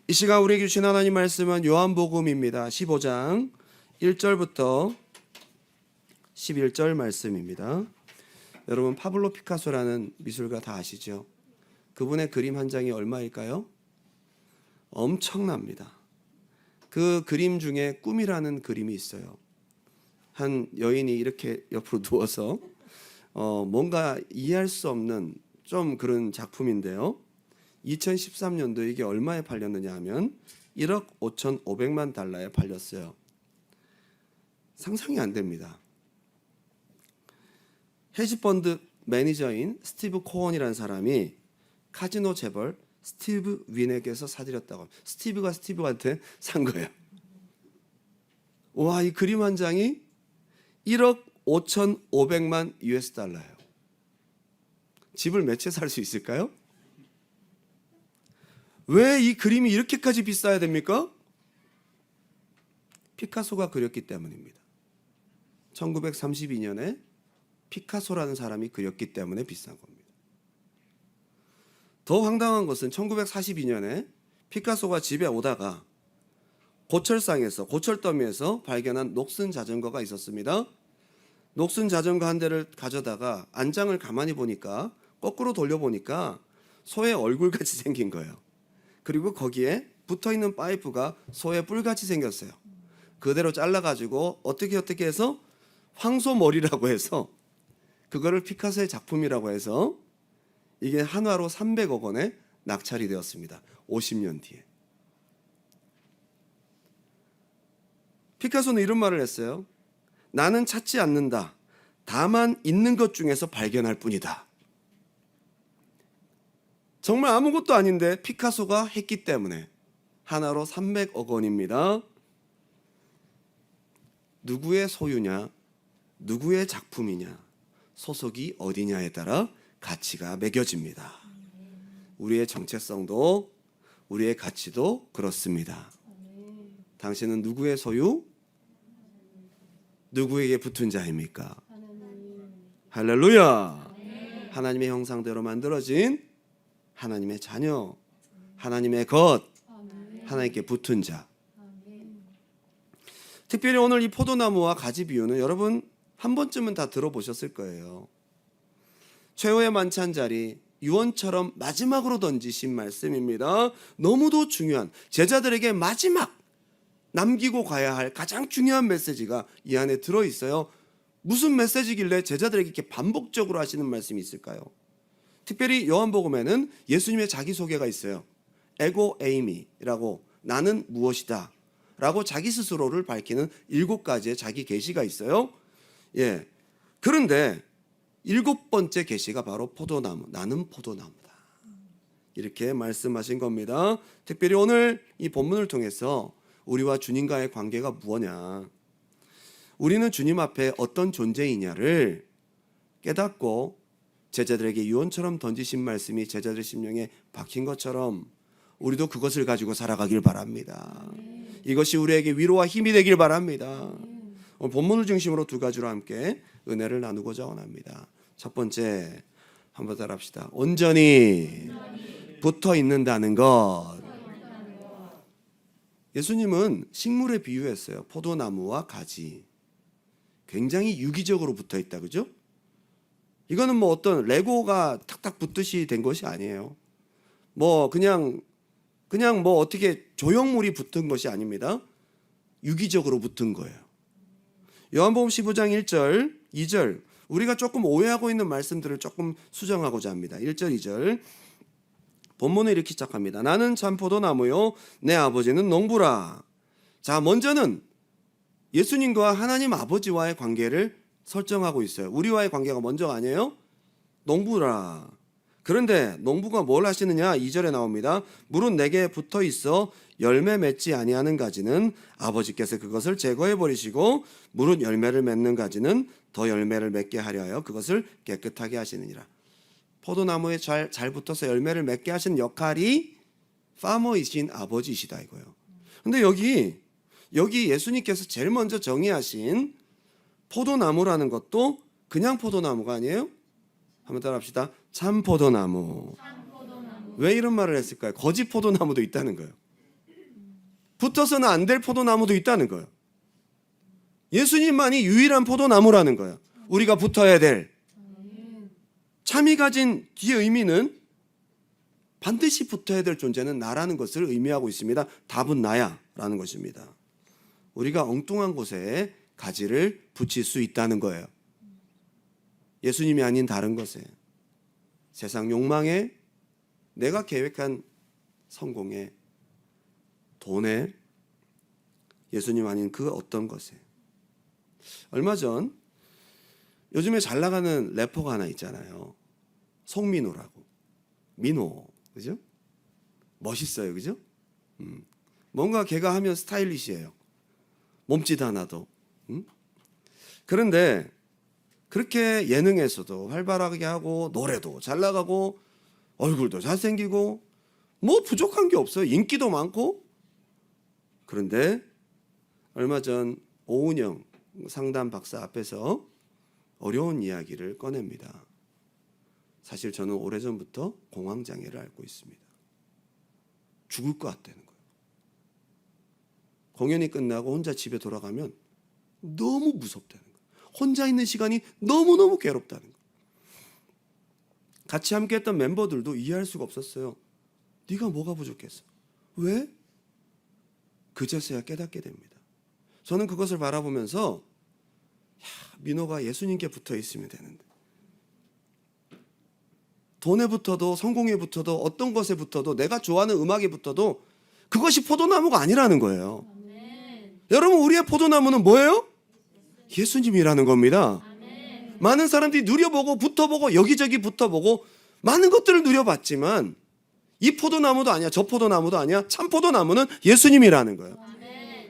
이 시간 우리에게 주신 하나님 말씀은 요한복음입니다. 15장 1절부터 11절 말씀입니다. 여러분 파블로 피카소라는 미술가 다 아시죠? 그분의 그림 한 장이 얼마일까요? 엄청납니다. 그 그림 중에 꿈이라는 그림이 있어요. 한 여인이 이렇게 옆으로 누워서 뭔가 이해할 수 없는 좀 그런 작품인데요. 2013년도 이게 얼마에 팔렸느냐 하면 1억 5,500만 달러에 팔렸어요. 상상이 안 됩니다. 헤지펀드 매니저인 스티브 코언이라는 사람이 카지노 재벌 스티브 윈에게서 사들였다고. 스티브가 스티브한테 산 거예요. 와, 이 그림 한 장이 1억 5,500만 US 달러예요. 집을 몇 채 살 수 있을까요? 왜 이 그림이 이렇게까지 비싸야 됩니까? 피카소가 그렸기 때문입니다. 1932년에 피카소라는 사람이 그렸기 때문에 비싼 겁니다. 더 황당한 것은 1942년에 피카소가 집에 오다가 고철상에서 고철더미에서 발견한 녹슨 자전거가 있었습니다. 녹슨 자전거 한 대를 가져다가 안장을 가만히 보니까 거꾸로 돌려보니까 소의 얼굴같이 생긴 거예요. 그리고 거기에 붙어있는 파이프가 소의 뿔같이 생겼어요. 그대로 잘라가지고 어떻게 해서 황소머리라고 해서 그거를 피카소의 작품이라고 해서 이게 한화로 300억 원에 낙찰이 되었습니다. 50년 뒤에. 피카소는 이런 말을 했어요. 나는 찾지 않는다. 다만 있는 것 중에서 발견할 뿐이다. 정말 아무것도 아닌데 피카소가 했기 때문에 하나로 300억 원입니다. 누구의 소유냐, 누구의 작품이냐, 소속이 어디냐에 따라 가치가 매겨집니다. 우리의 정체성도 우리의 가치도 그렇습니다. 당신은 누구의 소유? 누구에게 붙은 자입니까? 할렐루야! 하나님의 형상대로 만들어진 하나님의 자녀, 하나님의 것, 하나님께 붙은 자. 특별히 오늘 이 포도나무와 가지 비유는 여러분 한 번쯤은 다 들어보셨을 거예요. 최후의 만찬 자리, 유언처럼 마지막으로 던지신 말씀입니다. 너무도 중요한, 제자들에게 마지막 남기고 가야 할 가장 중요한 메시지가 이 안에 들어있어요. 무슨 메시지길래 제자들에게 이렇게 반복적으로 하시는 말씀이 있을까요? 특별히 요한복음에는 예수님의 자기소개가 있어요. 에고 에이미라고, 나는 무엇이다 라고 자기 스스로를 밝히는 7가지의 자기 계시가 있어요. 예. 그런데 7번째 계시가 바로 포도나무, 나는 포도나무다, 이렇게 말씀하신 겁니다. 특별히 오늘 이 본문을 통해서 우리와 주님과의 관계가 무엇냐, 우리는 주님 앞에 어떤 존재이냐를 깨닫고 제자들에게 유언처럼 던지신 말씀이 제자들 심령에 박힌 것처럼 우리도 그것을 가지고 살아가길 바랍니다. 이것이 우리에게 위로와 힘이 되길 바랍니다. 오늘 본문을 중심으로 2가지로 함께 은혜를 나누고자 원합니다. 첫 번째, 한번 따라합시다. 온전히 붙어 있는다는 것. 예수님은 식물에 비유했어요. 포도나무와 가지. 굉장히 유기적으로 붙어 있다, 그죠? 이거는 뭐 어떤 레고가 탁탁 붙듯이 된 것이 아니에요. 뭐 그냥 뭐 어떻게 조형물이 붙은 것이 아닙니다. 유기적으로 붙은 거예요. 요한복음 15장 1절, 2절, 우리가 조금 오해하고 있는 말씀들을 조금 수정하고자 합니다. 1절, 2절. 본문은 이렇게 시작합니다. 나는 참 포도나무요, 내 아버지는 농부라. 자, 먼저는 예수님과 하나님 아버지와의 관계를 설정하고 있어요. 우리와의 관계가 먼저가 아니에요? 농부라. 그런데 농부가 뭘 하시느냐? 2절에 나옵니다. 물은 내게 붙어 있어 열매 맺지 아니하는 가지는 아버지께서 그것을 제거해 버리시고 물은 열매를 맺는 가지는 더 열매를 맺게 하려 하여 그것을 깨끗하게 하시느니라. 포도나무에 잘 붙어서 열매를 맺게 하시는 역할이 파머이신 아버지이시다 이거예요. 근데 여기 예수님께서 제일 먼저 정의하신 포도나무라는 것도 그냥 포도나무가 아니에요? 한번 따라합시다. 참 포도나무. 왜 이런 말을 했을까요? 거짓 포도나무도 있다는 거예요. 붙어서는 안 될 포도나무도 있다는 거예요. 예수님만이 유일한 포도나무라는 거예요. 우리가 붙어야 될. 참이 가진 뒤의 의미는 반드시 붙어야 될 존재는 나라는 것을 의미하고 있습니다. 답은 나야 라는 것입니다. 우리가 엉뚱한 곳에 가지를 붙일 수 있다는 거예요. 예수님이 아닌 다른 것에, 세상 욕망에, 내가 계획한 성공에, 돈에, 예수님 아닌 그 어떤 것에. 얼마 전 요즘에 잘 나가는 래퍼가 하나 있잖아요. 송민호라고. 민호, 그죠? 멋있어요, 그죠? 뭔가 걔가 하면 스타일리시해요. 몸짓 하나도. 그런데 그렇게 예능에서도 활발하게 하고 노래도 잘 나가고 얼굴도 잘생기고 뭐 부족한 게 없어요. 인기도 많고. 그런데 얼마 전 오은영 상담 박사 앞에서 어려운 이야기를 꺼냅니다. 사실 저는 오래전부터 공황장애를 앓고 있습니다. 죽을 것 같다는 거예요. 공연이 끝나고 혼자 집에 돌아가면 너무 무섭다는 거예요. 혼자 있는 시간이 너무너무 괴롭다는 거예요. 같이 함께했던 멤버들도 이해할 수가 없었어요. 네가 뭐가 부족했어? 왜? 그제서야 깨닫게 됩니다. 저는 그것을 바라보면서 민호가 예수님께 붙어 있으면 되는데, 돈에 붙어도 성공에 붙어도 어떤 것에 붙어도 내가 좋아하는 음악에 붙어도 그것이 포도나무가 아니라는 거예요. 여러분, 우리의 포도나무는 뭐예요? 예수님이라는 겁니다. 많은 사람들이 누려보고 붙어보고 여기저기 붙어보고 많은 것들을 누려봤지만 이 포도나무도 아니야, 저 포도나무도 아니야. 참 포도나무는 예수님이라는 거예요.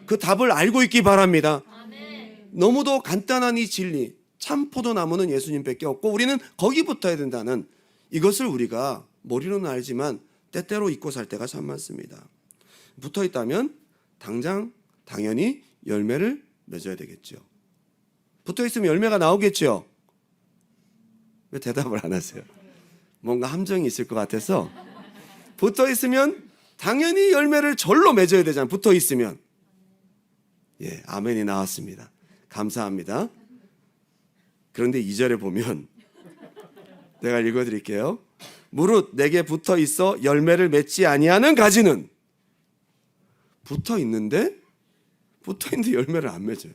그 답을 알고 있기 바랍니다. 너무도 간단한 이 진리, 참 포도나무는 예수님밖에 없고 우리는 거기 붙어야 된다는 이것을 우리가 머리로는 알지만 때때로 잊고 살 때가 참 많습니다. 붙어 있다면 당연히 열매를 맺어야 되겠죠. 붙어 있으면 열매가 나오겠죠. 왜 대답을 안 하세요? 뭔가 함정이 있을 것 같아서. 붙어 있으면 당연히 열매를 절로 맺어야 되잖아요. 붙어 있으면. 예, 아멘이 나왔습니다. 감사합니다. 그런데 2절에 보면 내가 읽어드릴게요. 무릇 내게 붙어 있어 열매를 맺지 아니하는 가지는, 붙어 있는데 열매를 안 맺어요.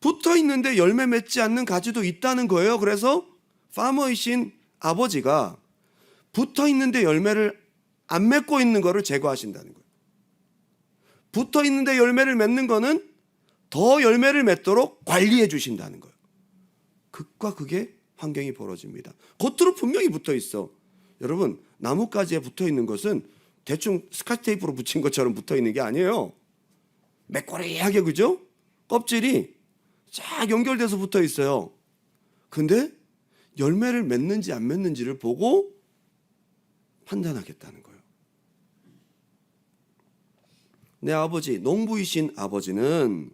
붙어 있는데 열매 맺지 않는 가지도 있다는 거예요. 그래서 파머이신 아버지가 붙어 있는데 열매를 안 맺고 있는 거를 제거하신다는 거예요. 붙어 있는데 열매를 맺는 거는 더 열매를 맺도록 관리해 주신다는 거예요. 극과 극의 환경이 벌어집니다. 겉으로 분명히 붙어 있어. 여러분, 나뭇가지에 붙어 있는 것은 대충 스카치 테이프로 붙인 것처럼 붙어 있는 게 아니에요. 매꼬리하게, 그죠? 껍질이 쫙 연결돼서 붙어 있어요. 근데 열매를 맺는지 안 맺는지를 보고 판단하겠다는 거예요. 내 아버지, 농부이신 아버지는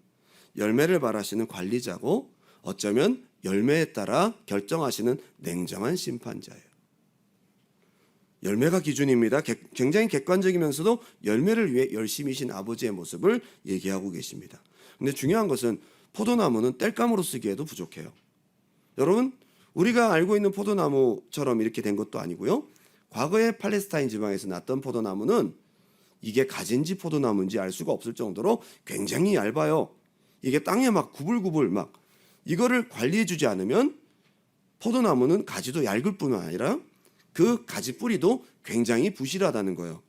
열매를 바라시는 관리자고 어쩌면 열매에 따라 결정하시는 냉정한 심판자예요. 열매가 기준입니다. 굉장히 객관적이면서도 열매를 위해 열심히신 아버지의 모습을 얘기하고 계십니다. 근데 중요한 것은 포도나무는 땔감으로 쓰기에도 부족해요. 여러분, 우리가 알고 있는 포도나무처럼 이렇게 된 것도 아니고요. 과거에 팔레스타인 지방에서 났던 포도나무는 이게 가진지 포도나무인지 알 수가 없을 정도로 굉장히 얇아요. 이게 땅에 막 구불구불 막, 이거를 관리해 주지 않으면 포도나무는 가지도 얇을 뿐만 아니라 그 가지 뿌리도 굉장히 부실하다는 거예요.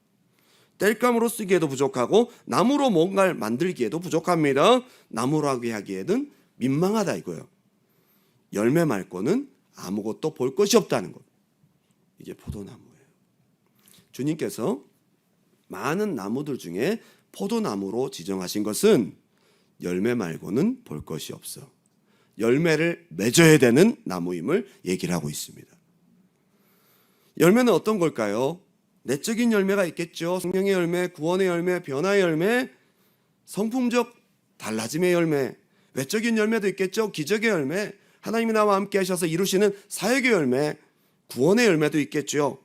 땔감으로 쓰기에도 부족하고 나무로 뭔가를 만들기에도 부족합니다. 나무라고 하기에는 민망하다 이거예요. 열매 말고는 아무것도 볼 것이 없다는 것. 이게 포도나무예요. 주님께서 많은 나무들 중에 포도나무로 지정하신 것은 열매 말고는 볼 것이 없어. 열매를 맺어야 되는 나무임을 얘기를 하고 있습니다. 열매는 어떤 걸까요? 내적인 열매가 있겠죠. 생명의 열매, 구원의 열매, 변화의 열매, 성품적 달라짐의 열매, 외적인 열매도 있겠죠. 기적의 열매, 하나님이 나와 함께 하셔서 이루시는 사역의 열매, 구원의 열매도 있겠죠.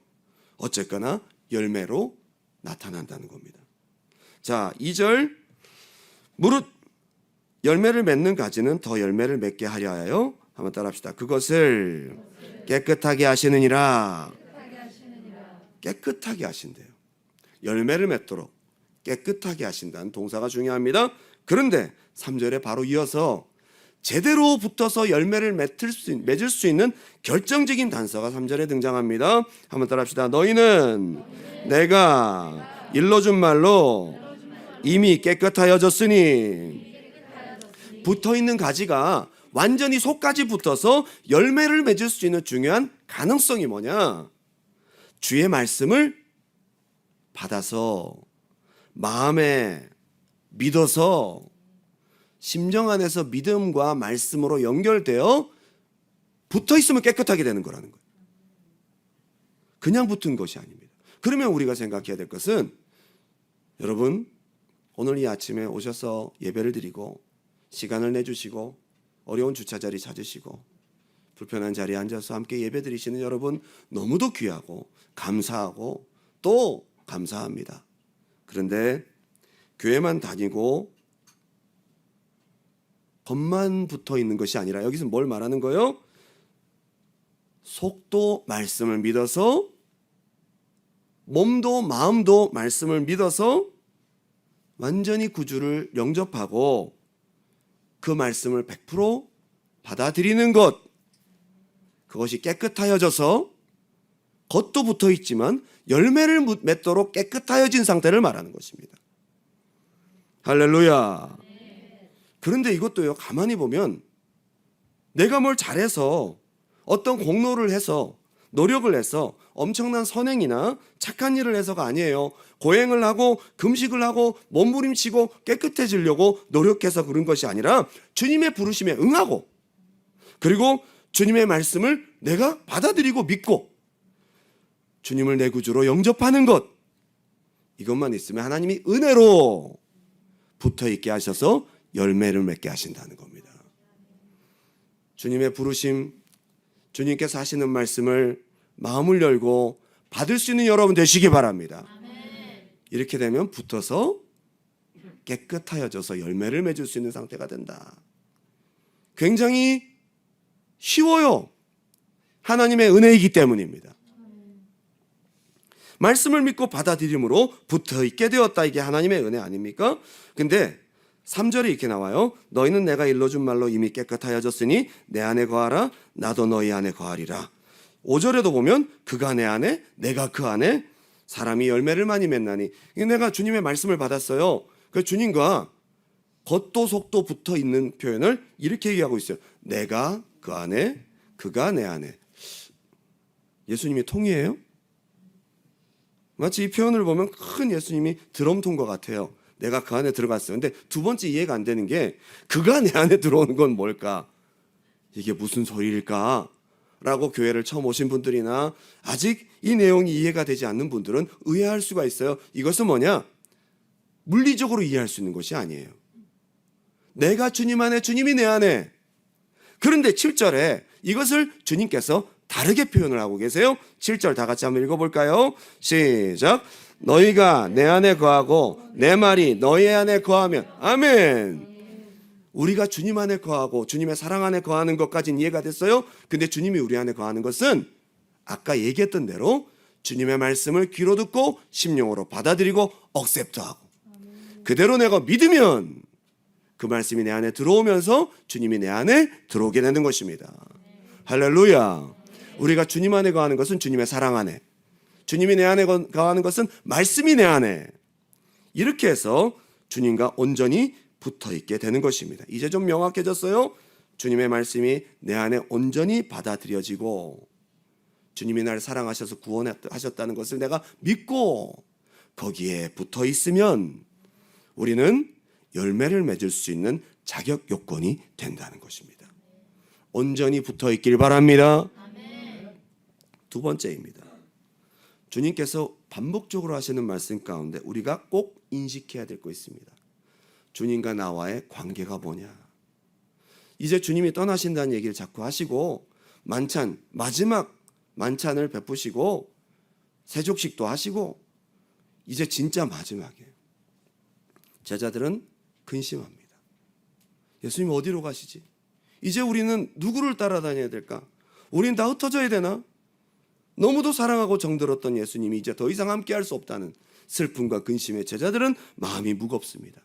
어쨌거나 열매로 나타난다는 겁니다. 자, 2절 무릇 열매를 맺는 가지는 더 열매를 맺게 하려 하여 한번 따라합시다. 그것을 깨끗하게 하시느니라. 깨끗하게 하신대요. 열매를 맺도록 깨끗하게 하신다는 동사가 중요합니다. 그런데 3절에 바로 이어서 제대로 붙어서 열매를 맺을 수 있는 결정적인 단서가 3절에 등장합니다. 한번 따라합시다. 너희는 내가 일러준 말로 이미 깨끗하여졌으니. 붙어있는 가지가 완전히 속까지 붙어서 열매를 맺을 수 있는 중요한 가능성이 뭐냐? 주의 말씀을 받아서 마음에 믿어서 심정 안에서 믿음과 말씀으로 연결되어 붙어있으면 깨끗하게 되는 거라는 거예요. 그냥 붙은 것이 아닙니다. 그러면 우리가 생각해야 될 것은, 여러분 오늘 이 아침에 오셔서 예배를 드리고 시간을 내주시고 어려운 주차자리 찾으시고 불편한 자리에 앉아서 함께 예배 드리시는 여러분 너무도 귀하고 감사하고 또 감사합니다. 그런데 교회만 다니고 겉만 붙어 있는 것이 아니라 여기서 뭘 말하는 거예요? 속도 말씀을 믿어서, 몸도 마음도 말씀을 믿어서 완전히 구주를 영접하고 그 말씀을 100% 받아들이는 것, 그것이 깨끗하여져서 겉도 붙어 있지만 열매를 맺도록 깨끗하여진 상태를 말하는 것입니다. 할렐루야. 그런데 이것도요, 가만히 보면 내가 뭘 잘해서 어떤 공로를 해서 노력을 해서 엄청난 선행이나 착한 일을 해서가 아니에요. 고행을 하고 금식을 하고 몸부림치고 깨끗해지려고 노력해서 그런 것이 아니라 주님의 부르심에 응하고, 그리고 주님의 말씀을 내가 받아들이고 믿고 주님을 내 구주로 영접하는 것, 이것만 있으면 하나님이 은혜로 붙어있게 하셔서 열매를 맺게 하신다는 겁니다. 주님의 부르심, 주님께서 하시는 말씀을 마음을 열고 받을 수 있는 여러분 되시기 바랍니다. 이렇게 되면 붙어서 깨끗하여져서 열매를 맺을 수 있는 상태가 된다. 굉장히 쉬워요. 하나님의 은혜이기 때문입니다. 말씀을 믿고 받아들임으로 붙어있게 되었다. 이게 하나님의 은혜 아닙니까? 근데 3절에 이렇게 나와요. 너희는 내가 일러준 말로 이미 깨끗하여졌으니 내 안에 거하라. 나도 너희 안에 거하리라. 5절에도 보면 그가 내 안에 내가 그 안에 사람이 열매를 많이 맺나니. 내가 주님의 말씀을 받았어요. 그 주님과 겉도 속도 붙어 있는 표현을 이렇게 얘기하고 있어요. 내가 그 안에 그가 내 안에. 예수님이 통이에요? 마치 이 표현을 보면 큰 예수님이 드럼통과 같아요. 내가 그 안에 들어갔어요. 근데 두 번째 이해가 안 되는 게, 그가 내 안에 들어오는 건 뭘까? 이게 무슨 소리일까? 라고 교회를 처음 오신 분들이나 아직 이 내용이 이해가 되지 않는 분들은 의아할 수가 있어요. 이것은 뭐냐? 물리적으로 이해할 수 있는 것이 아니에요. 내가 주님 안에, 주님이 내 안에. 그런데 7절에 이것을 주님께서 다르게 표현을 하고 계세요. 7절 다 같이 한번 읽어볼까요? 시작. 너희가 내 안에 거하고 내 말이 너희 안에 거하면. 아멘. 우리가 주님 안에 거하고 주님의 사랑 안에 거하는 것까지는 이해가 됐어요. 근데 주님이 우리 안에 거하는 것은 아까 얘기했던 대로 주님의 말씀을 귀로 듣고 심령으로 받아들이고 억셉트하고 그대로 내가 믿으면 그 말씀이 내 안에 들어오면서 주님이 내 안에 들어오게 되는 것입니다. 할렐루야. 우리가 주님 안에 거하는 것은 주님의 사랑 안에, 주님이 내 안에 거하는 것은 말씀이 내 안에, 이렇게 해서 주님과 온전히 붙어있게 되는 것입니다. 이제 좀 명확해졌어요. 주님의 말씀이 내 안에 온전히 받아들여지고 주님이 나를 사랑하셔서 구원하셨다는 것을 내가 믿고 거기에 붙어있으면 우리는 열매를 맺을 수 있는 자격 요건이 된다는 것입니다. 온전히 붙어있길 바랍니다. 두 번째입니다. 주님께서 반복적으로 하시는 말씀 가운데 우리가 꼭 인식해야 될 거 있습니다. 주님과 나와의 관계가 뭐냐. 이제 주님이 떠나신다는 얘기를 자꾸 하시고 만찬, 마지막 만찬을 베푸시고 세족식도 하시고 이제 진짜 마지막이에요. 제자들은 근심합니다. 예수님 어디로 가시지? 이제 우리는 누구를 따라다녀야 될까? 우린 다 흩어져야 되나? 너무도 사랑하고 정들었던 예수님이 이제 더 이상 함께할 수 없다는 슬픔과 근심에 제자들은 마음이 무겁습니다.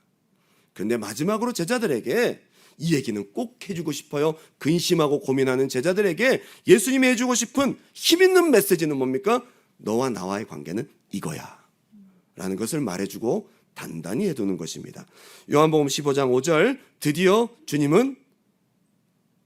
그런데 마지막으로 제자들에게 이 얘기는 꼭 해주고 싶어요. 근심하고 고민하는 제자들에게 예수님이 해주고 싶은 힘있는 메시지는 뭡니까? 너와 나와의 관계는 이거야 라는 것을 말해주고 단단히 해두는 것입니다. 요한복음 15장 5절, 드디어 주님은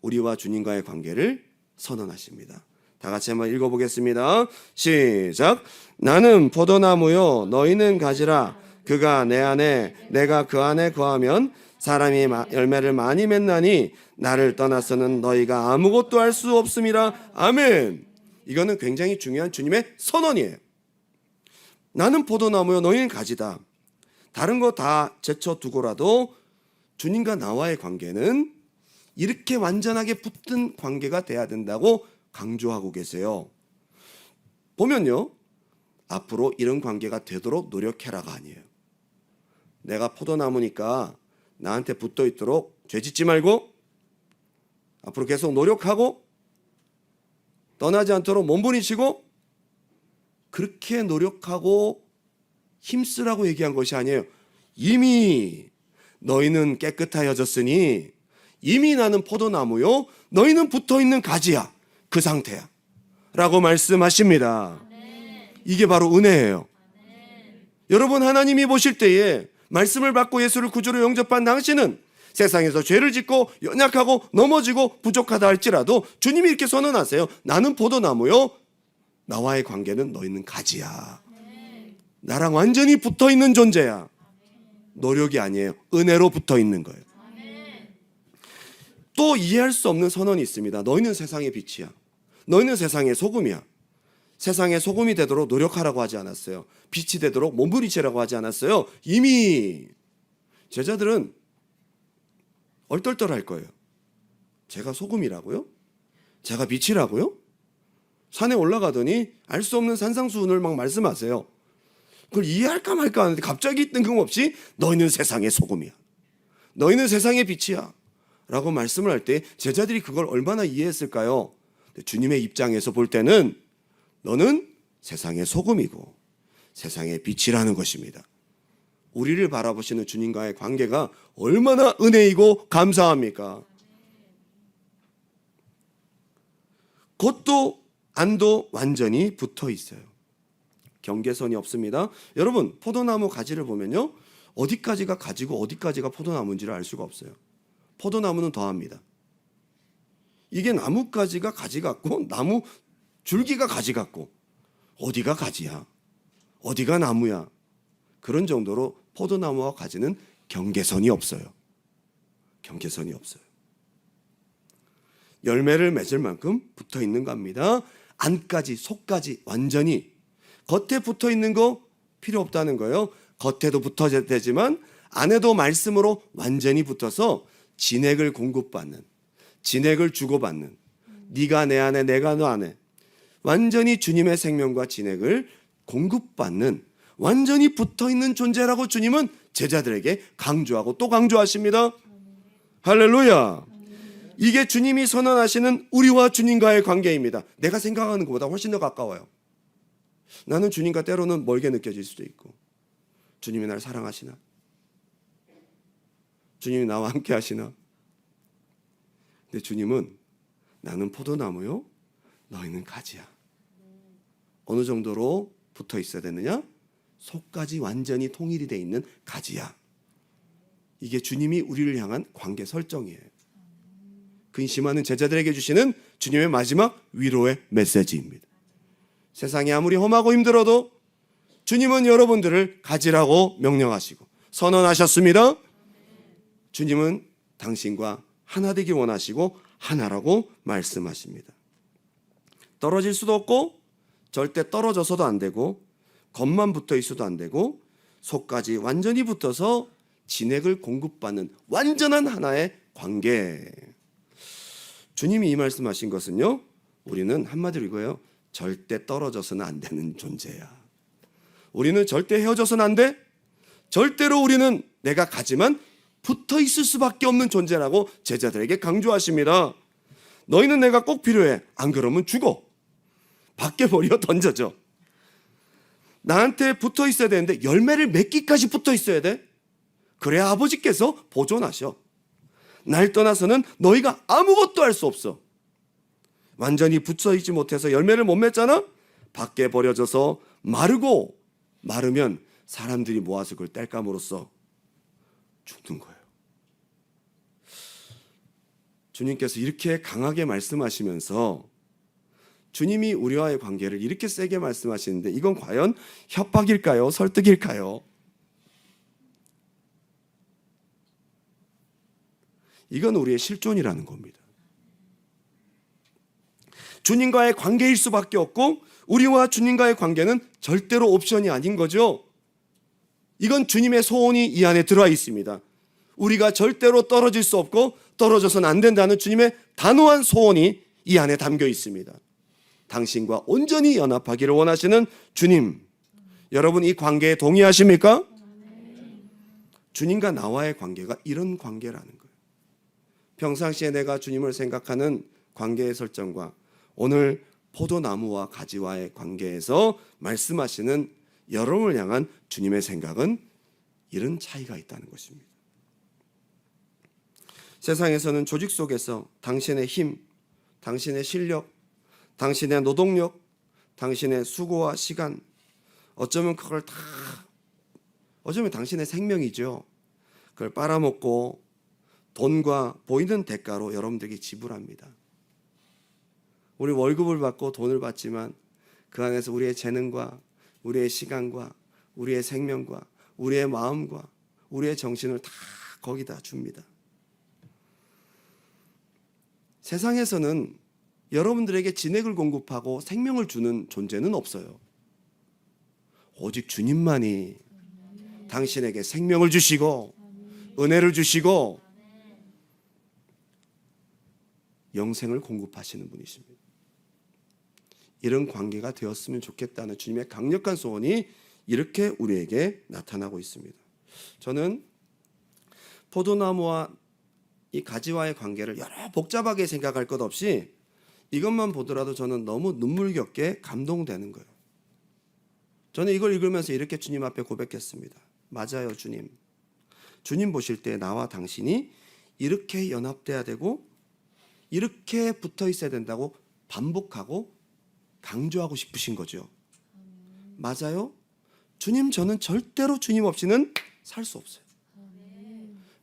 우리와 주님과의 관계를 선언하십니다. 다 같이 한번 읽어보겠습니다. 시작. 나는 포도나무요 너희는 가지라. 그가 내 안에 내가 그 안에 거하면 사람이 열매를 많이 맺나니 나를 떠나서는 너희가 아무것도 할 수 없음이라. 아멘. 이거는 굉장히 중요한 주님의 선언이에요. 나는 포도나무요 너희는 가지다. 다른 거 다 제쳐두고라도 주님과 나와의 관계는 이렇게 완전하게 붙은 관계가 돼야 된다고 강조하고 계세요. 보면요, 앞으로 이런 관계가 되도록 노력해라가 아니에요. 내가 포도나무니까 나한테 붙어 있도록 죄짓지 말고 앞으로 계속 노력하고 떠나지 않도록 몸부림치고 그렇게 노력하고 힘쓰라고 얘기한 것이 아니에요. 이미 너희는 깨끗하여졌으니 이미 나는 포도나무요 너희는 붙어있는 가지야. 그 상태야 라고 말씀하십니다. 이게 바로 은혜예요. 여러분, 하나님이 보실 때에 말씀을 받고 예수를 구주로 영접한 당신은 세상에서 죄를 짓고 연약하고 넘어지고 부족하다 할지라도 주님이 이렇게 선언하세요. 나는 포도나무요 나와의 관계는 너희는 가지야. 나랑 완전히 붙어있는 존재야. 노력이 아니에요. 은혜로 붙어있는 거예요. 또 이해할 수 없는 선언이 있습니다. 너희는 세상의 빛이야. 너희는 세상의 소금이야. 세상의 소금이 되도록 노력하라고 하지 않았어요. 빛이 되도록 몸부림치라고 하지 않았어요. 이미 제자들은 얼떨떨할 거예요. 제가 소금이라고요? 제가 빛이라고요? 산에 올라가더니 알 수 없는 산상수훈을 막 말씀하세요. 그걸 이해할까 말까 하는데 갑자기 뜬금없이 너희는 세상의 소금이야. 너희는 세상의 빛이야. 라고 말씀을 할 때 제자들이 그걸 얼마나 이해했을까요? 주님의 입장에서 볼 때는 너는 세상의 소금이고 세상의 빛이라는 것입니다. 우리를 바라보시는 주님과의 관계가 얼마나 은혜이고 감사합니까? 겉도 안도 완전히 붙어 있어요. 경계선이 없습니다. 여러분, 포도나무 가지를 보면요, 어디까지가 가지고 어디까지가 포도나무인지를 알 수가 없어요. 포도나무는 더합니다. 이게 나뭇가지가 가지 같고 나무 줄기가 가지 같고 어디가 가지야? 어디가 나무야? 그런 정도로 포도나무와 가지는 경계선이 없어요. 경계선이 없어요. 열매를 맺을 만큼 붙어 있는 겁니다. 안까지 속까지 완전히. 겉에 붙어 있는 거 필요 없다는 거예요. 겉에도 붙어야 되지만 안에도 말씀으로 완전히 붙어서 진액을 공급받는, 진액을 주고받는, 네가 내 안에 내가 너 안에 완전히 주님의 생명과 진액을 공급받는 완전히 붙어있는 존재라고 주님은 제자들에게 강조하고 또 강조하십니다. 할렐루야. 이게 주님이 선언하시는 우리와 주님과의 관계입니다. 내가 생각하는 것보다 훨씬 더 가까워요. 나는 주님과 때로는 멀게 느껴질 수도 있고, 주님이 날 사랑하시나? 주님이 나와 함께 하시나? 근데 주님은 나는 포도나무요 너희는 가지야. 어느 정도로 붙어 있어야 되느냐? 속까지 완전히 통일이 돼 있는 가지야. 이게 주님이 우리를 향한 관계 설정이에요. 근심하는 제자들에게 주시는 주님의 마지막 위로의 메시지입니다. 세상이 아무리 험하고 힘들어도 주님은 여러분들을 가지라고 명령하시고 선언하셨습니다. 주님은 당신과 하나 되기 원하시고 하나라고 말씀하십니다. 떨어질 수도 없고 절대 떨어져서도 안 되고 겉만 붙어 있어도 안 되고 속까지 완전히 붙어서 진액을 공급받는 완전한 하나의 관계. 주님이 이 말씀하신 것은요, 우리는 한마디로 이거예요. 절대 떨어져서는 안 되는 존재야. 우리는 절대 헤어져서는 안 돼. 절대로 우리는 내가 가지만 붙어 있을 수밖에 없는 존재라고 제자들에게 강조하십니다. 너희는 내가 꼭 필요해. 안 그러면 죽어. 밖에 버려 던져져. 나한테 붙어 있어야 되는데 열매를 맺기까지 붙어 있어야 돼. 그래야 아버지께서 보존하셔. 날 떠나서는 너희가 아무것도 할 수 없어. 완전히 붙어 있지 못해서 열매를 못 맺잖아. 밖에 버려져서 마르고, 마르면 사람들이 모아서 그걸 땔감으로써 죽는 거예요. 주님께서 이렇게 강하게 말씀하시면서 주님이 우리와의 관계를 이렇게 세게 말씀하시는데 이건 과연 협박일까요? 설득일까요? 이건 우리의 실존이라는 겁니다. 주님과의 관계일 수밖에 없고 우리와 주님과의 관계는 절대로 옵션이 아닌 거죠. 이건 주님의 소원이 이 안에 들어와 있습니다. 우리가 절대로 떨어질 수 없고 떨어져서는 안 된다는 주님의 단호한 소원이 이 안에 담겨 있습니다. 당신과 온전히 연합하기를 원하시는 주님, 여러분 이 관계에 동의하십니까? 주님과 나와의 관계가 이런 관계라는 거예요. 평상시에 내가 주님을 생각하는 관계의 설정과 오늘 포도나무와 가지와의 관계에서 말씀하시는 여러분을 향한 주님의 생각은 이런 차이가 있다는 것입니다. 세상에서는 조직 속에서 당신의 힘, 당신의 실력, 당신의 노동력, 당신의 수고와 시간, 어쩌면 그걸 다, 어쩌면 당신의 생명이죠. 그걸 빨아먹고 돈과 보이는 대가로 여러분들에게 지불합니다. 우리 월급을 받고 돈을 받지만 그 안에서 우리의 재능과 우리의 시간과 우리의 생명과 우리의 마음과 우리의 정신을 다 거기다 줍니다. 세상에서는 여러분들에게 진액을 공급하고 생명을 주는 존재는 없어요. 오직 주님만이 당신에게 생명을 주시고 은혜를 주시고 영생을 공급하시는 분이십니다. 이런 관계가 되었으면 좋겠다는 주님의 강력한 소원이 이렇게 우리에게 나타나고 있습니다. 저는 포도나무와 이 가지와의 관계를 여러 복잡하게 생각할 것 없이 이것만 보더라도 저는 너무 눈물겹게 감동되는 거예요. 저는 이걸 읽으면서 이렇게 주님 앞에 고백했습니다. 맞아요, 주님. 주님 보실 때 나와 당신이 이렇게 연합돼야 되고 이렇게 붙어 있어야 된다고 반복하고 강조하고 싶으신 거죠. 맞아요? 주님, 저는 절대로 주님 없이는 살 수 없어요.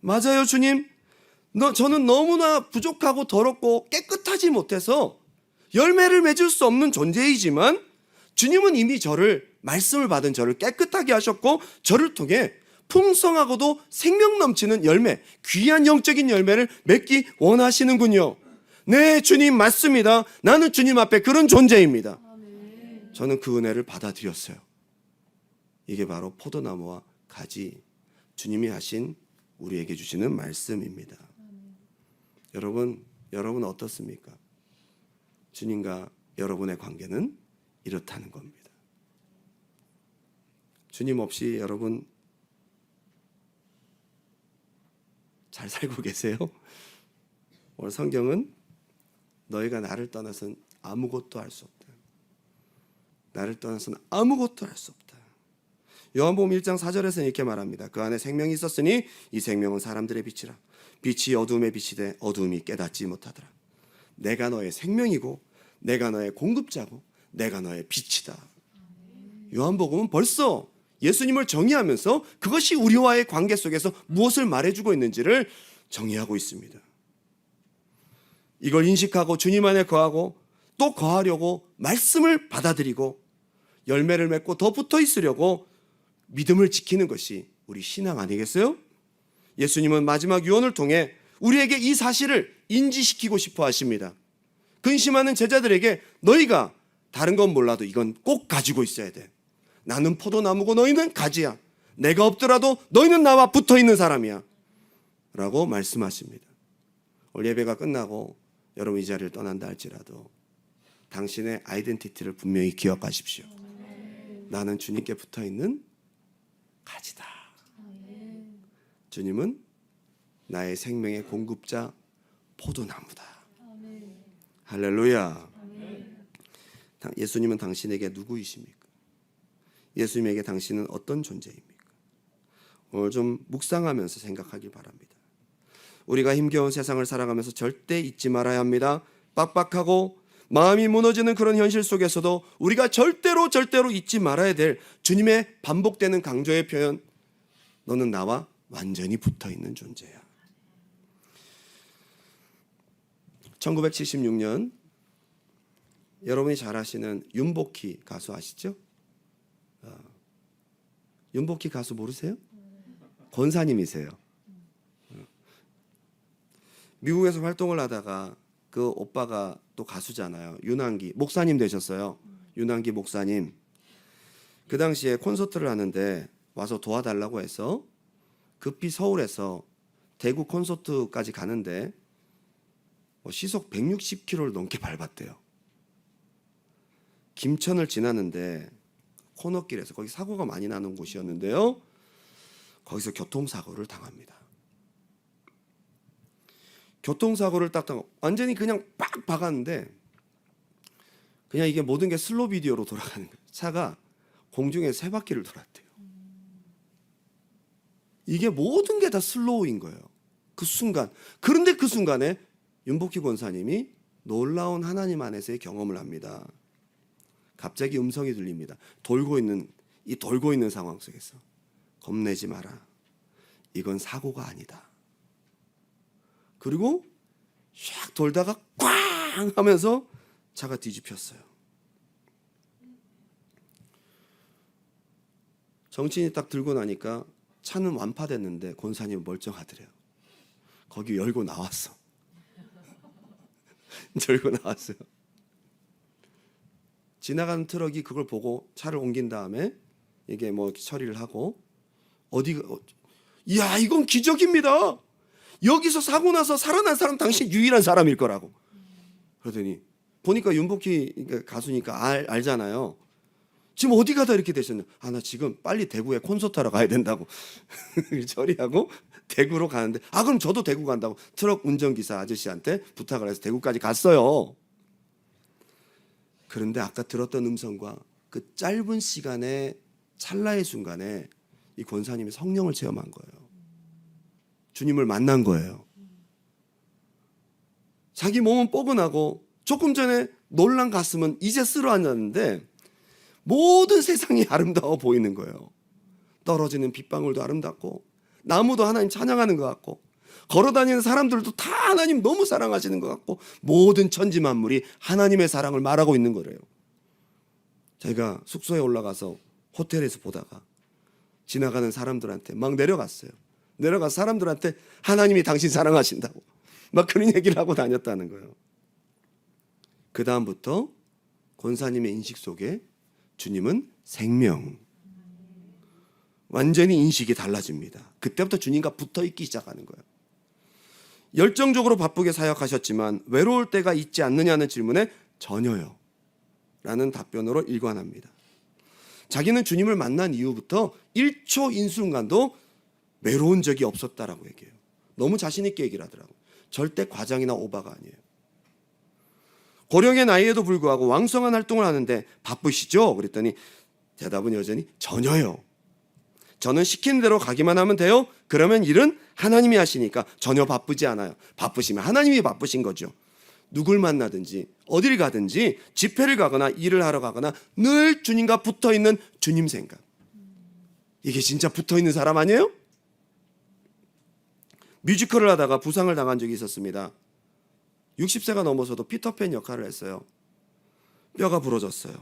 맞아요, 주님. 저는 너무나 부족하고 더럽고 깨끗하지 못해서 열매를 맺을 수 없는 존재이지만 주님은 이미 저를, 말씀을 받은 저를 깨끗하게 하셨고 저를 통해 풍성하고도 생명 넘치는 열매, 귀한 영적인 열매를 맺기 원하시는군요. 네, 주님 맞습니다. 나는 주님 앞에 그런 존재입니다. 저는 그 은혜를 받아들였어요. 이게 바로 포도나무와 가지, 주님이 하신 우리에게 주시는 말씀입니다. 여러분 어떻습니까? 주님과 여러분의 관계는 이렇다는 겁니다. 주님 없이 여러분 잘 살고 계세요? 오늘 성경은 너희가 나를 떠나서는 아무것도 할 수 없다. 나를 떠나서는 아무것도 할 수 없다. 요한복음 1장 4절에서는 이렇게 말합니다. 그 안에 생명이 있었으니 이 생명은 사람들의 빛이라. 빛이 어둠에 비치되 어둠이 깨닫지 못하더라. 내가 너의 생명이고 내가 너의 공급자고 내가 너의 빛이다. 요한복음은 벌써 예수님을 정의하면서 그것이 우리와의 관계 속에서 무엇을 말해주고 있는지를 정의하고 있습니다. 이걸 인식하고 주님 안에 거하고 또 거하려고 말씀을 받아들이고 열매를 맺고 더 붙어 있으려고 믿음을 지키는 것이 우리 신앙 아니겠어요? 예수님은 마지막 유언을 통해 우리에게 이 사실을 인지시키고 싶어 하십니다. 근심하는 제자들에게 너희가 다른 건 몰라도 이건 꼭 가지고 있어야 돼. 나는 포도나무고 너희는 가지야. 내가 없더라도 너희는 나와 붙어 있는 사람이야. 라고 말씀하십니다. 오늘 예배가 끝나고 여러분 이 자리를 떠난다 할지라도 당신의 아이덴티티를 분명히 기억하십시오. 나는 주님께 붙어있는 가지다. 주님은 나의 생명의 공급자 포도나무다. 할렐루야. 예수님은 당신에게 누구이십니까? 예수님에게 당신은 어떤 존재입니까? 오늘 좀 묵상하면서 생각하길 바랍니다. 우리가 힘겨운 세상을 살아가면서 절대 잊지 말아야 합니다. 빡빡하고 마음이 무너지는 그런 현실 속에서도 우리가 절대로 잊지 말아야 될 주님의 반복되는 강조의 표현, 너는 나와 완전히 붙어있는 존재야. 1976년 여러분이 잘 아시는 윤복희 가수 아시죠? 윤복희 가수 모르세요? 권사님이세요. 미국에서 활동을 하다가 그 오빠가 또 가수잖아요. 윤한기 목사님 되셨어요. 윤한기 목사님. 그 당시에 콘서트를 하는데 와서 도와달라고 해서 급히 서울에서 대구 콘서트까지 가는데 시속 160km를 넘게 밟았대요. 김천을 지나는데 코너길에서, 거기 사고가 많이 나는 곳이었는데요, 거기서 교통사고를 당합니다. 교통사고를 딱 당하고 완전히 그냥 빡 박았는데 그냥 이게 모든 게 슬로 비디오로 돌아가는 거예요. 차가 공중에 3바퀴를 돌았대요. 이게 모든 게 다 슬로우인 거예요. 그 순간. 그런데 그 순간에 윤복희 권사님이 놀라운 하나님 안에서의 경험을 합니다. 갑자기 음성이 들립니다. 돌고 있는 상황 속에서 겁내지 마라. 이건 사고가 아니다. 그리고 샥 돌다가 꽝 하면서 차가 뒤집혔어요. 정신이 딱 들고 나니까 차는 완파됐는데 권사님은 멀쩡하더래요. 거기 열고 나왔어. 열고 나왔어요. 지나가는 트럭이 그걸 보고 차를 옮긴 다음에 이게 뭐 처리를 하고 이야, 이건 기적입니다. 여기서 사고 나서 살아난 사람 당신 유일한 사람일 거라고. 그러더니 보니까 윤복희 가수니까 알잖아요. 지금 어디 가다 이렇게 되셨냐? 나 지금 빨리 대구에 콘서트 하러 가야 된다고. 처리하고 대구로 가는데, 그럼 저도 대구 간다고 트럭 운전기사 아저씨한테 부탁을 해서 대구까지 갔어요. 그런데 아까 들었던 음성과 그 짧은 시간에 찰나의 순간에 이 권사님이 성령을 체험한 거예요. 주님을 만난 거예요. 자기 몸은 뻐근하고 조금 전에 놀란 가슴은 이제 쓸어앉았는데 모든 세상이 아름다워 보이는 거예요. 떨어지는 빗방울도 아름답고 나무도 하나님 찬양하는 것 같고 걸어다니는 사람들도 다 하나님 너무 사랑하시는 것 같고 모든 천지 만물이 하나님의 사랑을 말하고 있는 거래요. 제가 숙소에 올라가서 호텔에서 보다가 지나가는 사람들한테 막 내려가서 사람들한테 하나님이 당신 사랑하신다고 막 그런 얘기를 하고 다녔다는 거예요. 그 다음부터 권사님의 인식 속에 주님은 생명, 완전히 인식이 달라집니다. 그때부터 주님과 붙어있기 시작하는 거예요. 열정적으로 바쁘게 사역하셨지만 외로울 때가 있지 않느냐는 질문에 전혀요 라는 답변으로 일관합니다. 자기는 주님을 만난 이후부터 1초 인순간도 외로운 적이 없었다라고 얘기해요. 너무 자신 있게 얘기를 하더라고요. 절대 과장이나 오바가 아니에요. 고령의 나이에도 불구하고 왕성한 활동을 하는데 바쁘시죠? 그랬더니 대답은 여전히 전혀요. 저는 시키는 대로 가기만 하면 돼요. 그러면 일은 하나님이 하시니까 전혀 바쁘지 않아요. 바쁘시면 하나님이 바쁘신 거죠. 누굴 만나든지 어딜 가든지 집회를 가거나 일을 하러 가거나 늘 주님과 붙어있는 주님 생각. 이게 진짜 붙어있는 사람 아니에요? 뮤지컬을 하다가 부상을 당한 적이 있었습니다. 60세가 넘어서도 피터팬 역할을 했어요. 뼈가 부러졌어요.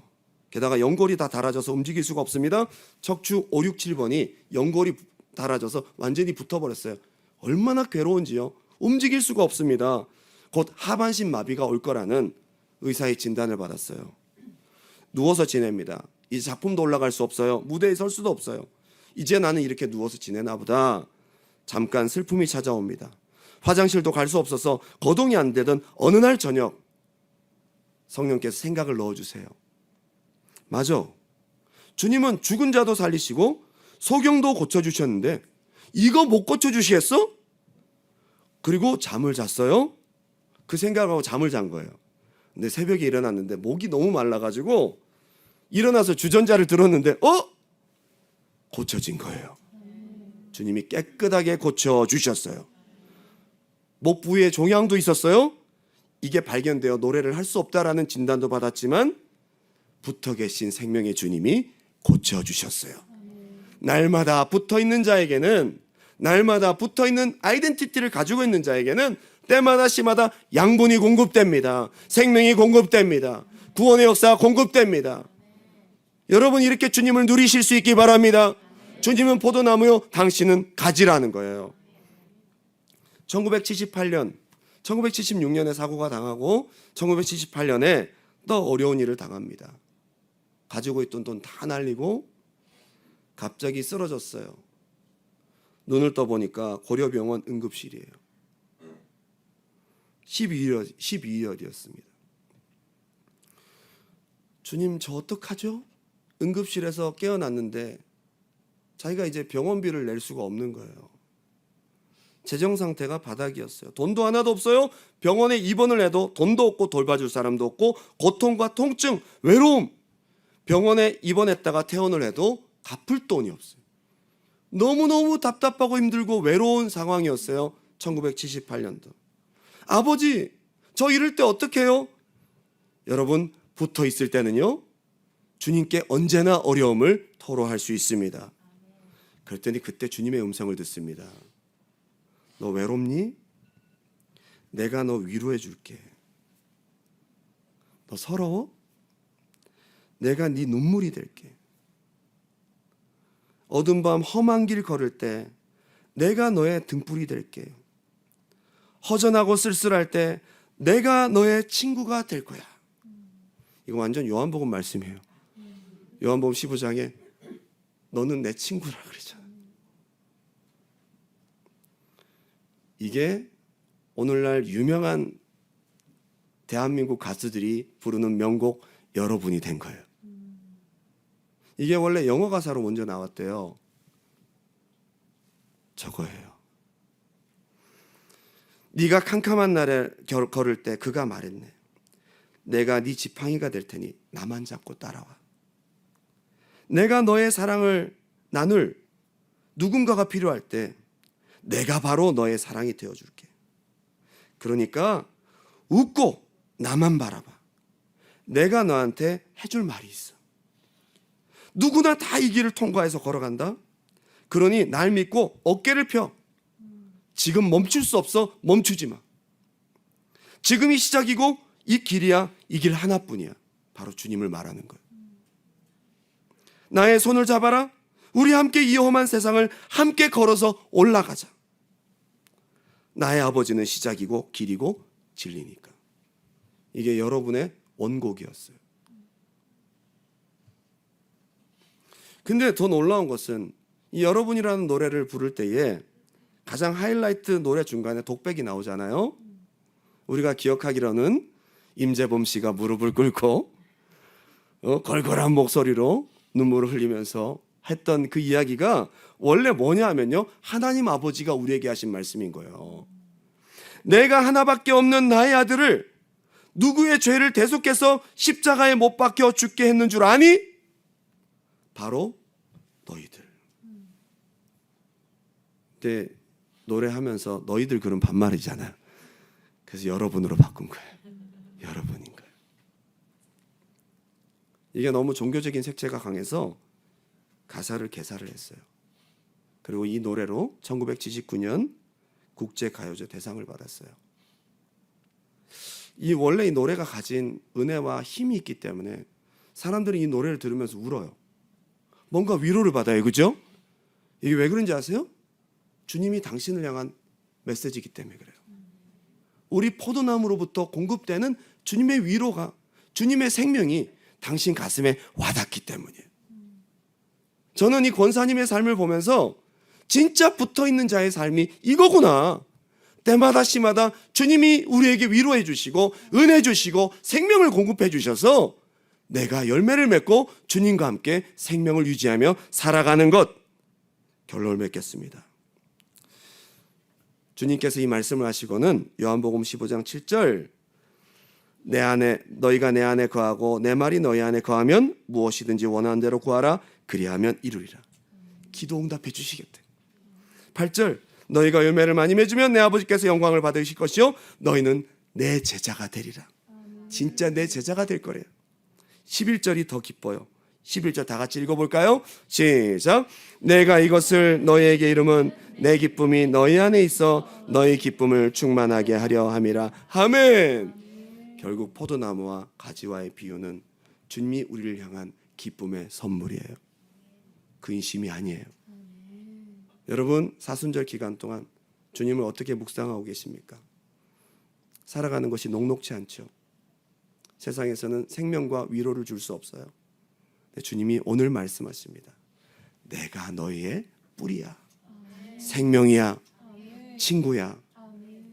게다가 연골이 다 닳아져서 움직일 수가 없습니다. 척추 5, 6, 7번이 연골이 닳아져서 완전히 붙어버렸어요. 얼마나 괴로운지요. 움직일 수가 없습니다. 곧 하반신 마비가 올 거라는 의사의 진단을 받았어요. 누워서 지냅니다. 이제 작품도 올라갈 수 없어요. 무대에 설 수도 없어요. 이제 나는 이렇게 누워서 지내나 보다. 잠깐 슬픔이 찾아옵니다. 화장실도 갈 수 없어서 거동이 안 되던 어느 날 저녁 성령께서 생각을 넣어주세요. 맞아. 주님은 죽은 자도 살리시고 소경도 고쳐주셨는데 이거 못 고쳐주시겠어? 그리고 잠을 잤어요. 그 생각하고 잠을 잔 거예요. 근데 새벽에 일어났는데 목이 너무 말라가지고 일어나서 주전자를 들었는데 고쳐진 거예요. 주님이 깨끗하게 고쳐주셨어요. 목 부위에 종양도 있었어요. 이게 발견되어 노래를 할 수 없다라는 진단도 받았지만 붙어 계신 생명의 주님이 고쳐주셨어요. 날마다 붙어있는 자에게는, 날마다 붙어있는 아이덴티티를 가지고 있는 자에게는 때마다 시마다 양분이 공급됩니다. 생명이 공급됩니다. 구원의 역사가 공급됩니다. 여러분 이렇게 주님을 누리실 수 있기 바랍니다. 주님은 포도나무요, 당신은 가지라는 거예요. 1976년에 사고가 당하고 1978년에 더 어려운 일을 당합니다. 가지고 있던 돈 다 날리고 갑자기 쓰러졌어요. 눈을 떠보니까 고려병원 응급실이에요. 12일이었습니다. 주님 저 어떡하죠? 응급실에서 깨어났는데 자기가 이제 병원비를 낼 수가 없는 거예요. 재정 상태가 바닥이었어요. 돈도 하나도 없어요. 병원에 입원을 해도 돈도 없고 돌봐줄 사람도 없고 고통과 통증, 외로움. 병원에 입원했다가 퇴원을 해도 갚을 돈이 없어요. 너무너무 답답하고 힘들고 외로운 상황이었어요. 1978년도. 아버지, 저 이럴 때 어떻게 해요? 여러분, 붙어 있을 때는요, 주님께 언제나 어려움을 토로할 수 있습니다. 그랬더니 그때 주님의 음성을 듣습니다. 너 외롭니? 내가 너 위로해 줄게. 너 서러워? 내가 네 눈물이 될게. 어두운 밤 험한 길 걸을 때 내가 너의 등불이 될게. 허전하고 쓸쓸할 때 내가 너의 친구가 될 거야. 이거 완전 요한복음 말씀이에요. 요한복음 15장에 너는 내 친구라 그러잖아. 이게 오늘날 유명한 대한민국 가수들이 부르는 명곡 여러분이 된 거예요. 이게 원래 영어 가사로 먼저 나왔대요. 저거예요. 네가 캄캄한 날에 걸을 때 그가 말했네. 내가 네 지팡이가 될 테니 나만 잡고 따라와. 내가 너의 사랑을 나눌 누군가가 필요할 때 내가 바로 너의 사랑이 되어줄게. 그러니까 웃고 나만 바라봐. 내가 너한테 해줄 말이 있어. 누구나 다 이 길을 통과해서 걸어간다. 그러니 날 믿고 어깨를 펴. 지금 멈출 수 없어. 멈추지 마. 지금이 시작이고 이 길이야. 이 길 하나뿐이야. 바로 주님을 말하는 거예요. 나의 손을 잡아라. 우리 함께 이 험한 세상을 함께 걸어서 올라가자. 나의 아버지는 시작이고 길이고 진리니까. 이게 여러분의 원곡이었어요. 근데 더 놀라운 것은 이 여러분이라는 노래를 부를 때에 가장 하이라이트 노래 중간에 독백이 나오잖아요. 우리가 기억하기로는 임재범 씨가 무릎을 꿇고 걸걸한 목소리로 눈물을 흘리면서 했던 그 이야기가 원래 뭐냐 하면요, 하나님 아버지가 우리에게 하신 말씀인 거예요. 내가 하나밖에 없는 나의 아들을 누구의 죄를 대속해서 십자가에 못 박혀 죽게 했는 줄 아니? 바로 너희들. 근데 노래하면서 너희들 그런 반말이잖아요. 그래서 여러분으로 바꾼 거예요. 여러분인 거예요. 이게 너무 종교적인 색채가 강해서 가사를 개사를 했어요. 그리고 이 노래로 1979년 국제가요제 대상을 받았어요. 원래 이 노래가 가진 은혜와 힘이 있기 때문에 사람들이 이 노래를 들으면서 울어요. 뭔가 위로를 받아요. 그죠? 이게 왜 그런지 아세요? 주님이 당신을 향한 메시지이기 때문에 그래요. 우리 포도나무로부터 공급되는 주님의 위로가, 주님의 생명이 당신 가슴에 와닿기 때문이에요. 저는 이 권사님의 삶을 보면서 진짜 붙어있는 자의 삶이 이거구나. 때마다 시마다 주님이 우리에게 위로해 주시고 은혜 주시고 생명을 공급해 주셔서 내가 열매를 맺고 주님과 함께 생명을 유지하며 살아가는 것, 결론을 맺겠습니다. 주님께서 이 말씀을 하시고는 요한복음 15장 7절, 너희가 내 안에 거하고 내 말이 너희 안에 거하면 무엇이든지 원하는 대로 구하라, 그리하면 이루리라. 기도 응답해 주시겠대. 8절, 너희가 열매를 많이 맺으면 내 아버지께서 영광을 받으실 것이요 너희는 내 제자가 되리라. 진짜 내 제자가 될 거래요. 11절이 더 기뻐요. 11절 다 같이 읽어볼까요? 시작. 내가 이것을 너희에게 이름은 내 기쁨이 너희 안에 있어 너희 기쁨을 충만하게 하려 함이라. 아멘. 결국 포도나무와 가지와의 비유는 주님이 우리를 향한 기쁨의 선물이에요. 근심이 아니에요. 여러분, 사순절 기간 동안 주님을 어떻게 묵상하고 계십니까? 살아가는 것이 녹록지 않죠. 세상에서는 생명과 위로를 줄 수 없어요. 주님이 오늘 말씀하십니다. 내가 너희의 뿌리야, 생명이야, 친구야,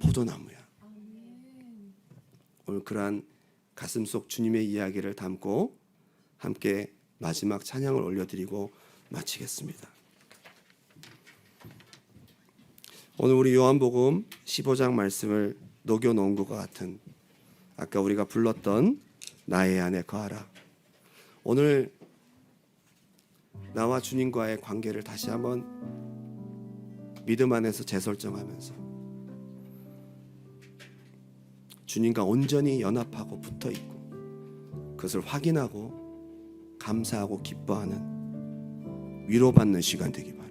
포도나무야. 오늘 그러한 가슴속 주님의 이야기를 담고 함께 마지막 찬양을 올려드리고 마치겠습니다. 오늘 우리 요한복음 15장 말씀을 녹여놓은 것과 같은, 아까 우리가 불렀던 나의 안에 거하라. 오늘 나와 주님과의 관계를 다시 한번 믿음 안에서 재설정하면서 주님과 온전히 연합하고 붙어있고 그것을 확인하고 감사하고 기뻐하는, 위로받는 시간 되기 바랍니다.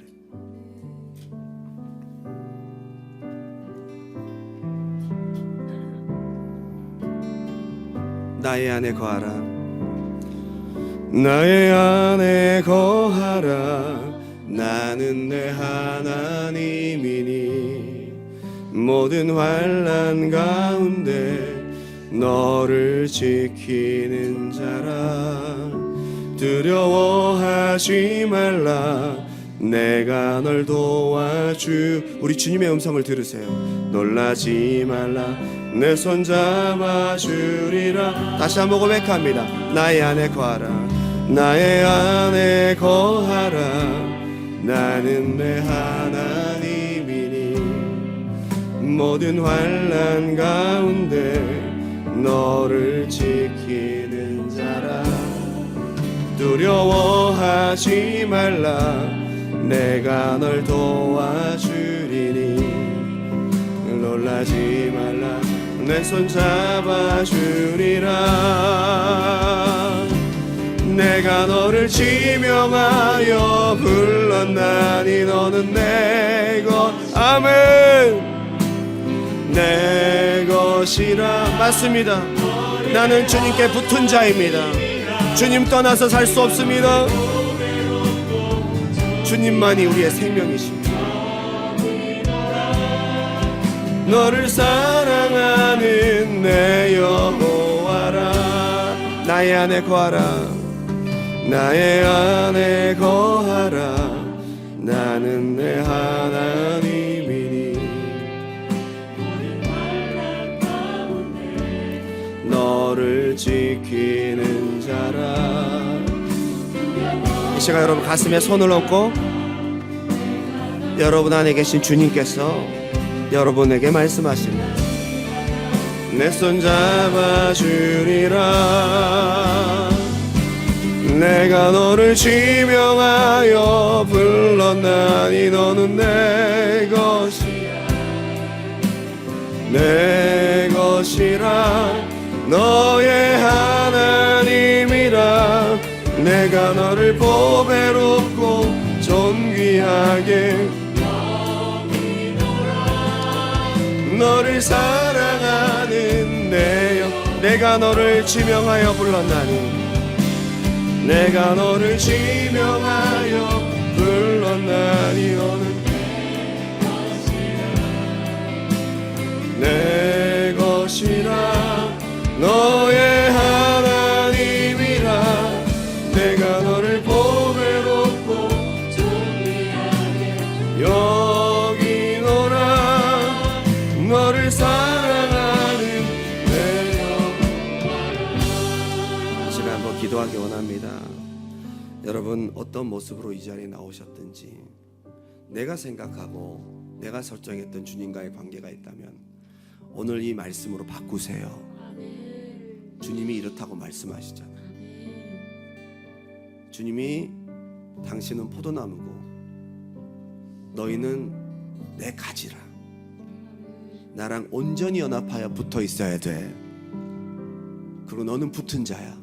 나의 안에 거하라, 나의 안에 거하라. 나는 내 하나님이니 모든 환난 가운데 너를 지키는 자라. 두려워하지 말라, 내가 널 도와주. 우리 주님의 음성을 들으세요. 놀라지 말라, 내 손 잡아주리라. 다시 한번 고백합니다. 나의 안에 거하라, 나의 안에 거하라. 나는 내 하나님이니 모든 환난 가운데 너를 지키는 자라. 두려워하지 말라, 내가 널 도와주리니 놀라지 말라, 내 손 잡아주리라. 내가 너를 지명하여 불렀나니 너는 내 것. 아멘. 내 것이라. 맞습니다. 나는 주님께 붙은 자입니다. 주님 떠나서 살 수 없습니다. 주님만이 우리의 생명이십니다. 너를 사랑하는 내 여호와라. 나의 안에 거하라, 나의 안에 거하라. 나는 내 하나님이니 너를 지키는 자라. 이 시간 여러분 가슴에 손을 얹고 여러분 안에 계신 주님께서 여러분에게 말씀하십니다. 내 손 잡아주리라. 내가 너를 지명하여 불렀나니 너는 내 것이야, 내 것이라. 너의 하나님이라. 내가 너를 보배롭고 존귀하게 너를 사랑하는 내 영. 내가 너를 지명하여 불렀나니 내가 너를 지명하여 불렀나니 너는 내 것이라. 너의 하나님이라. 내가 너를 보배롭고 존귀하게 여기노라. 여러분 어떤 모습으로 이 자리에 나오셨든지 내가 생각하고 내가 설정했던 주님과의 관계가 있다면 오늘 이 말씀으로 바꾸세요. 주님이 이렇다고 말씀하시잖아요. 주님이 당신은 포도나무고 너희는 내 가지라. 나랑 온전히 연합하여 붙어 있어야 돼. 그리고 너는 붙은 자야.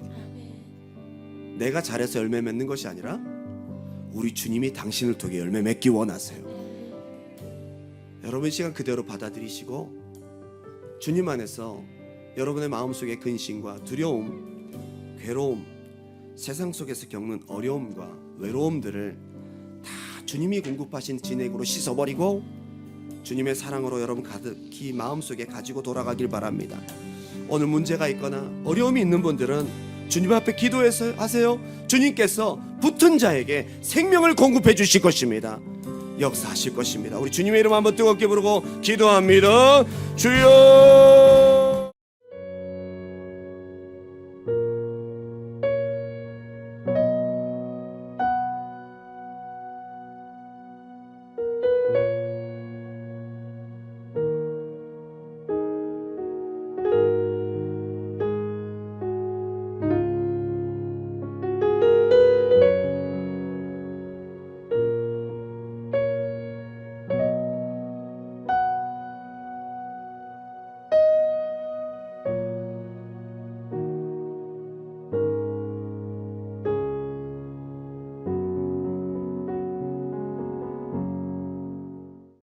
내가 잘해서 열매 맺는 것이 아니라 우리 주님이 당신을 통해 열매 맺기 원하세요. 여러분 시간 그대로 받아들이시고 주님 안에서 여러분의 마음속의 근심과 두려움, 괴로움, 세상 속에서 겪는 어려움과 외로움들을 다 주님이 공급하신 진액으로 씻어버리고 주님의 사랑으로 여러분 가득히 마음속에 가지고 돌아가길 바랍니다. 오늘 문제가 있거나 어려움이 있는 분들은 주님 앞에 기도해서 하세요. 주님께서 붙은 자에게 생명을 공급해 주실 것입니다. 역사하실 것입니다. 우리 주님의 이름 한번 뜨겁게 부르고 기도합니다. 주여